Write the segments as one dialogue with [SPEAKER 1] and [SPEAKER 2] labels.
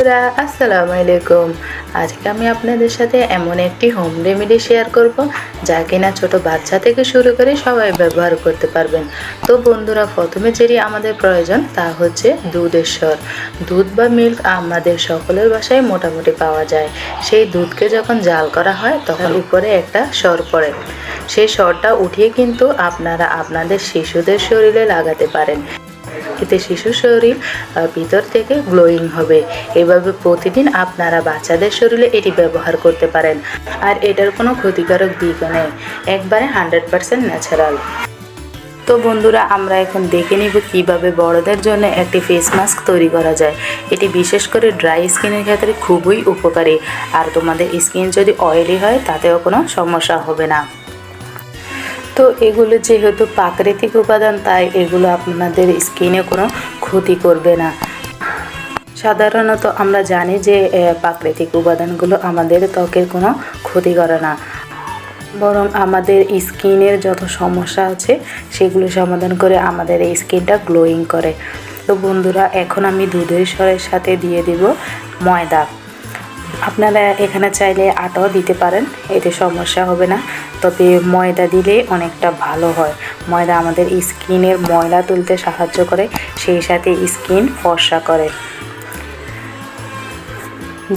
[SPEAKER 1] বন্ধুরা আসসালামু আলাইকুম। আজকে আমি আপনাদের সাথে এমন একটি হোম রেমেডি শেয়ার করব যা কিনা ছোট বাচ্চা থেকে শুরু করে সবাই ব্যবহার করতে পারবেন। তো বন্ধুরা, প্রথমে যেটি আমাদের প্রয়োজন তা হচ্ছে দুধের স্বর। দুধ বা মিল্ক আমাদের সকলের বাসায় মোটামুটি পাওয়া যায়। সেই দুধকে যখন জাল করা হয় তখন উপরে একটা স্বর পড়ে। সেই স্বরটা উঠিয়ে কিন্তু আপনারা আপনাদের শিশুদের শরীরে লাগাতে পারেন। এতে শিশুর শরীর ভিতর থেকে গ্লোয়িং হবে। এভাবে প্রতিদিন আপনারা বাচ্চাদের শরীরে এটি ব্যবহার করতে পারেন। আর এটার কোনো ক্ষতিকারক দিকও নেই, একবারে 100% ন্যাচারাল। তো বন্ধুরা, আমরা এখন দেখে নিব কিভাবে বড়দের জন্য একটি ফেস মাস্ক তৈরি করা যায়। এটি বিশেষ করে ড্রাই স্কিনের ক্ষেত্রে খুবই উপকারী। আর তোমাদের স্কিন যদি অয়েলি হয় তাতেও কোনো সমস্যা হবে না। তো এগুলো যেহেতু প্রাকৃতিক উপাদান, তাই এগুলো আপনাদের স্কিনে কোনো ক্ষতি করবে না। সাধারণত আমরা জানি যে প্রাকৃতিক উপাদানগুলো আমাদের ত্বকের কোনো ক্ষতি করে না, বরং আমাদের স্কিনের যত সমস্যা আছে সেগুলো সমাধান করে আমাদের এই স্কিনটা গ্লোয়িং করে। তো বন্ধুরা, এখন আমি দুধের স্বরের সাথে দিয়ে দিব ময়দা। আপনারা এখানে চাইলে আটাও দিতে পারেন, এতে সমস্যা হবে না। তবে ময়দা দিলে অনেকটা ভালো হয়। ময়দা আমাদের স্কিনের ময়লা তুলতে সাহায্য করে, সেই সাথে স্কিন ফর্সা করে।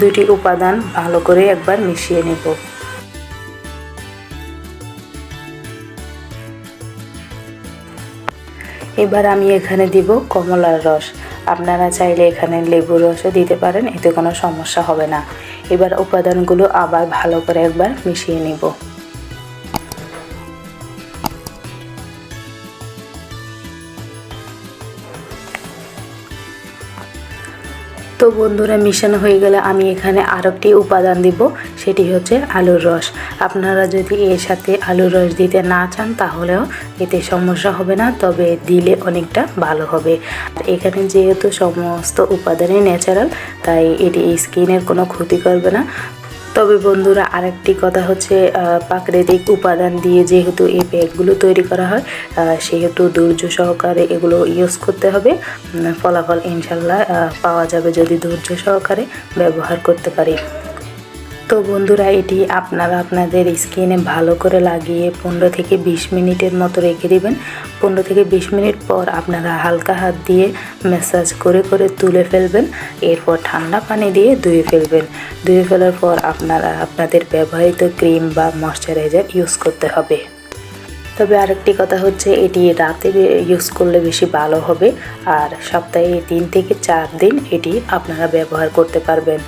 [SPEAKER 1] দুটি উপাদান ভালো করে একবার মিশিয়ে নেব। এবার আমি এখানে দিব কমলার রস। আপনারা চাইলে এখানে লেবুর রসও দিতে পারেন, এতে কোনো সমস্যা হবে না। এবার উপাদানগুলো আবার ভালো করে একবার মিশিয়ে নিব। তো বন্ধুরা, মিশানো হয়ে গেলে আমি এখানে আরেকটি উপাদান দিব, সেটি হচ্ছে আলুর রস। আপনারা যদি এর সাথে আলুর রস দিতে না চান তাহলেও এতে সমস্যা হবে না, তবে দিলে অনেকটা ভালো হবে। আর এখানে যেহেতু সমস্ত উপাদানই ন্যাচারাল, তাই এটি স্কিনের কোনো ক্ষতি করবে না। তবে বন্ধুরা, আরেকটি কথা হচ্ছে, প্রাকৃতিক উপাদান দিয়ে যেহেতু এই প্যাকগুলো তৈরি করা হয়, সেহেতু ধৈর্য সহকারে এগুলো ইউজ করতে হবে। ফলাফল ইনশাল্লাহ পাওয়া যাবে যদি ধৈর্য সহকারে ব্যবহার করতে পারি। তো বন্ধুরা, এটি আপনারা আপনাদের স্কিনে ভালো করে লাগিয়ে 15 থেকে 20 মিনিটের মতো রেখে দেবেন। 15 থেকে 20 মিনিট পর আপনারা হালকা হাত দিয়ে ম্যাসাজ করে করে তুলে ফেলবেন। এরপর ঠান্ডা পানি দিয়ে ধুয়ে ফেলবেন। ধুয়ে ফেলার পর আপনারা আপনাদের ব্যবহৃত ক্রিম বা ময়শ্চারাইজার ইউজ করতে হবে। তবে আরেকটি কথা হচ্ছে, এটি রাতে ইউজ করলে বেশি ভালো হবে। আর সপ্তাহে 3 থেকে 4 দিন এটি আপনারা ব্যবহার করতে পারবেন।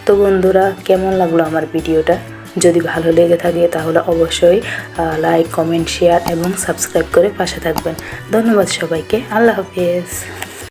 [SPEAKER 1] তো বন্ধুরা, কেমন লাগলো আমার ভিডিওটা? যদি ভালো লেগে থাকে তাহলে অবশ্যই লাইক, কমেন্ট, শেয়ার এবং সাবস্ক্রাইব করে পাশে থাকবেন। ধন্যবাদ সবাইকে। আল্লাহ হাফেজ।